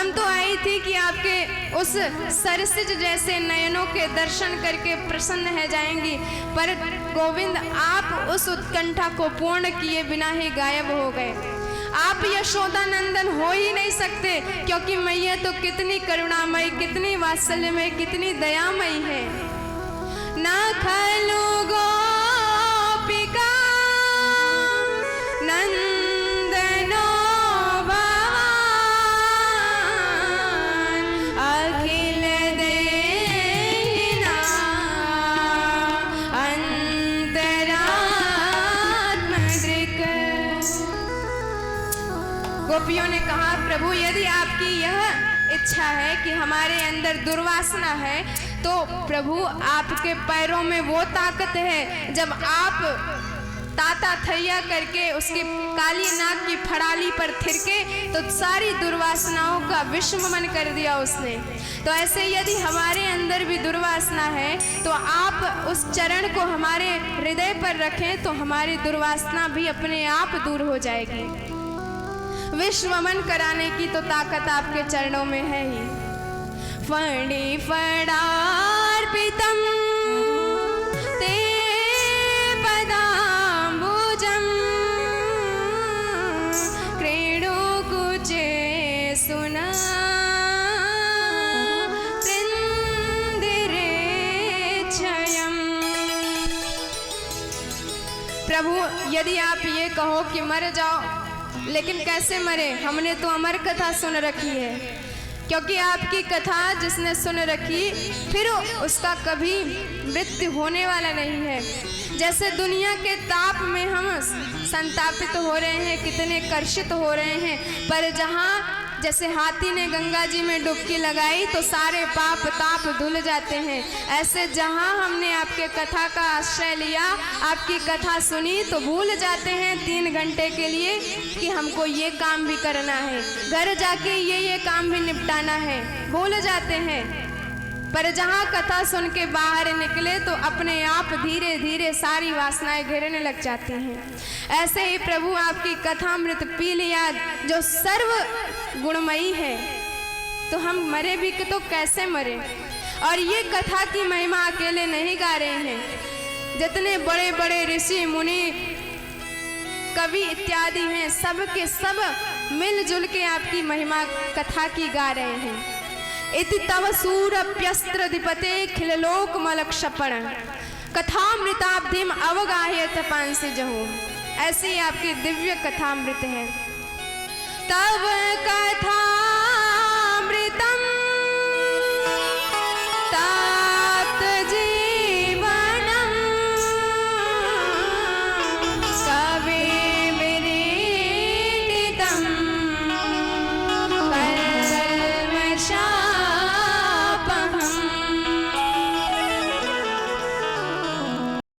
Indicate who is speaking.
Speaker 1: हम तो आई थी कि आपके उस सरसिज जैसे नयनों के दर्शन करके प्रसन्न है जाएंगी, पर गोविंद आप उस उत्कंठा को पूर्ण किए बिना ही गायब हो गए। आप यशोदा नंदन हो ही नहीं सकते, क्योंकि मैया तो कितनी करुणामयी, कितनी वात्सल्यमयी, कितनी दयामयी है। ना खलु गोपिका नंदनो भवान अखिल देहिना अंतरात्मदृक्। गोपियों ने कहा, प्रभु यदि आपकी यह इच्छा है कि हमारे अंदर दुर्वासना है, तो प्रभु आपके पैरों में वो ताकत है, जब आप ताता थैया करके उसकी काली नाक की फड़ाली पर थिरके तो सारी दुर्वासनाओं का विश्वमन कर दिया उसने। तो ऐसे यदि हमारे अंदर भी दुर्वासना है तो आप उस चरण को हमारे हृदय पर रखें, तो हमारी दुर्वासना भी अपने आप दूर हो जाएगी। विश्वमन कराने की तो ताकत आपके चरणों में है ही। फणी फणार्पितं ते पदाम्बुजं क्रीडुकुचे सुनातिन्दिरेच्छयम्। प्रभु यदि आप ये कहो कि मर जाओ, लेकिन कैसे मरे? हमने तो अमर कथा सुन रखी है, क्योंकि आपकी कथा जिसने सुन रखी फिर उसका कभी मृत्यु होने वाला नहीं है। जैसे दुनिया के ताप में हम संतापित हो रहे हैं, कितने कर्षित हो रहे हैं, पर जहाँ जैसे हाथी ने गंगा जी में डुबकी लगाई तो सारे पाप ताप धुल जाते हैं, ऐसे जहाँ हमने आपके कथा का आश्रय लिया, आपकी कथा सुनी, तो भूल जाते हैं 3 घंटे के लिए कि हमको ये काम भी करना है, घर जाके ये काम भी निपटाना है, भूल जाते हैं। पर जहाँ कथा सुन के बाहर निकले तो अपने आप धीरे धीरे सारी वासनाएं घेरने लग जाती हैं। ऐसे ही प्रभु आपकी कथामृत पी लिया जो सर्व गुणमयी है, तो हम मरे भी तो कैसे मरे? और ये कथा की महिमा अकेले नहीं गा रहे हैं, जितने बड़े बड़े ऋषि मुनि कवि इत्यादि हैं, सब के सब मिलजुल के आपकी महिमा कथा की गा रहे हैं। इति तव सूरप्यस्त्रधिपते खिललोक मलक्षपण कथामृताब्धिम अवगाह्यत पांसे जहु। ऐसी आपकी दिव्य कथामृत है। तव कथा